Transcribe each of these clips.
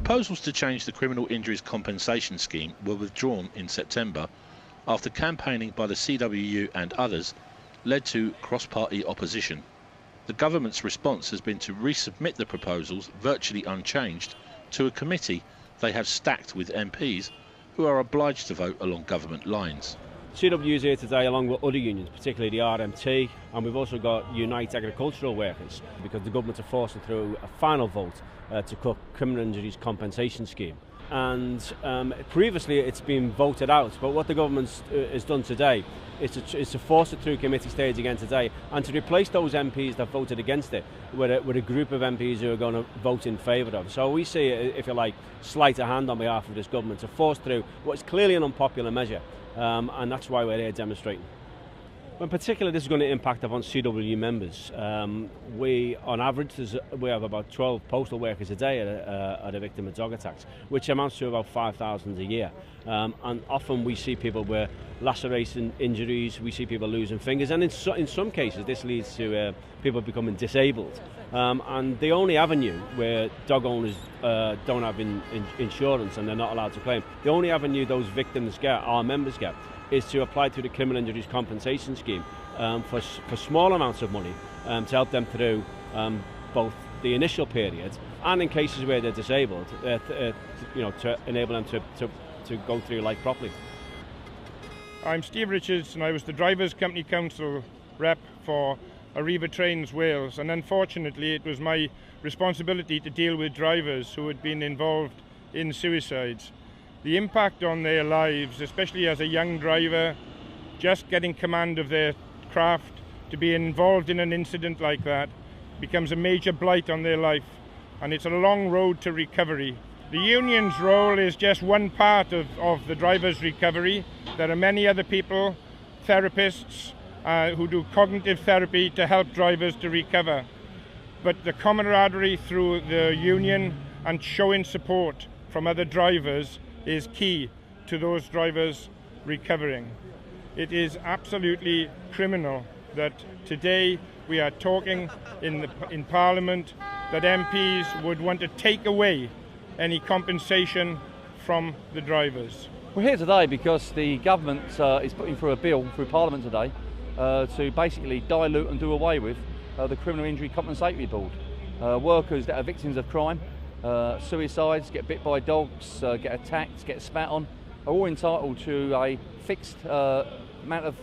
Proposals to change the criminal injuries compensation scheme were withdrawn in September after campaigning by the CWU and others led to cross-party opposition. The government's response has been to resubmit the proposals virtually unchanged to a committee they have stacked with MPs who are obliged to vote along government lines. CWU is here today along with other unions, particularly the RMT, and we've also got Unite Agricultural Workers, because the government are forcing through a final vote to cut criminal injuries compensation scheme. And previously it's been voted out, but what the government has done today is to force it through committee stage again today, and to replace those MPs that voted against it with a group of MPs who are going to vote in favour of it. So we see it, if you like, sleight of hand on behalf of this government to force through what is clearly an unpopular measure, and that's why we're here demonstrating. In particular, this is going to impact upon CWU members. We, on average, we have about 12 postal workers a day are a victim of dog attacks, which amounts to about 5,000 a year. And often we see people with laceration injuries, we see people losing fingers, and in some cases this leads to people becoming disabled. And the only avenue where dog owners don't have insurance and they're not allowed to claim, the only avenue those victims get, our members get, is to apply to the criminal injuries compensation scheme for small amounts of money to help them through both the initial period and in cases where they're disabled, to enable them to go through life properly. I'm Steve Richards and I was the Drivers' Company Council rep for Arriva Trains Wales, and unfortunately it was my responsibility to deal with drivers who had been involved in suicides. The impact on their lives, especially as a young driver, just getting command of their craft, to be involved in an incident like that, becomes a major blight on their life, and it's a long road to recovery. The union's role is just one part of the driver's recovery. There are many other people, therapists, who do cognitive therapy to help drivers to recover. But the camaraderie through the union and showing support from other drivers is key to those drivers recovering. It is absolutely criminal that today we are talking in Parliament that MPs would want to take away any compensation from the drivers. We're here today because the government is putting through a bill through Parliament today to basically dilute and do away with the Criminal Injury Compensatory Board. Workers that are victims of crime, suicides, get bit by dogs, get attacked, get spat on, are all entitled to a fixed amount of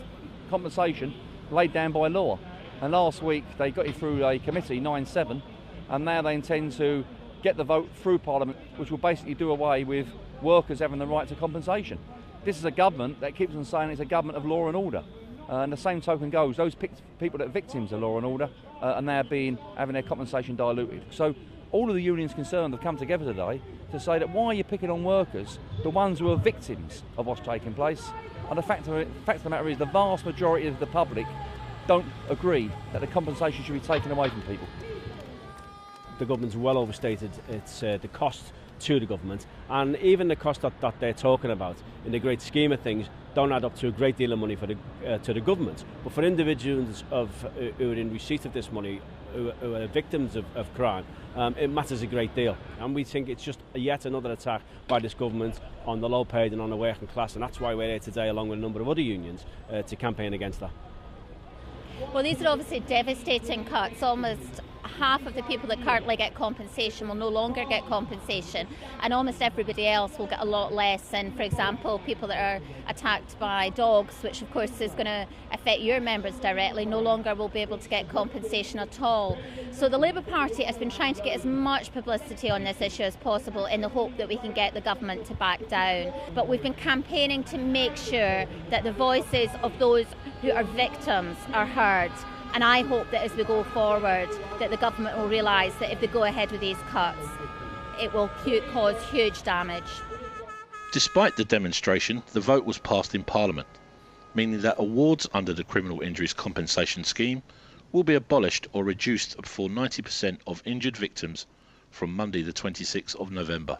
compensation laid down by law. And last week they got it through a committee, 9-7, and now they intend to get the vote through Parliament, which will basically do away with workers having the right to compensation. This is a government that keeps on saying it's a government of law and order. And the same token goes, those people that are victims of law and order are now having their compensation diluted. So all of the unions concerned have come together today to say that why are you picking on workers, the ones who are victims of what's taking place? And the fact of the matter is the vast majority of the public don't agree that the compensation should be taken away from people. The government's well overstated the cost to the government, and even the cost that they're talking about in the great scheme of things don't add up to a great deal of money to the government. But for individuals who are in receipt of this money, who are victims of crime, it matters a great deal. And we think it's just yet another attack by this government on the low paid and on the working class, and that's why we're here today along with a number of other unions to campaign against that. Well, these are obviously devastating cuts. Almost half of the people that currently get compensation will no longer get compensation, and almost everybody else will get a lot less. And for example, people that are attacked by dogs, which of course is going to affect your members directly, no longer will be able to get compensation at all. So the Labour Party has been trying to get as much publicity on this issue as possible in the hope that we can get the government to back down. But we've been campaigning to make sure that the voices of those who are victims are heard. And I hope that as we go forward that the government will realise that if they go ahead with these cuts, it will cause huge damage. Despite the demonstration, the vote was passed in Parliament, meaning that awards under the Criminal Injuries Compensation Scheme will be abolished or reduced for 90% of injured victims from Monday the 26th of November.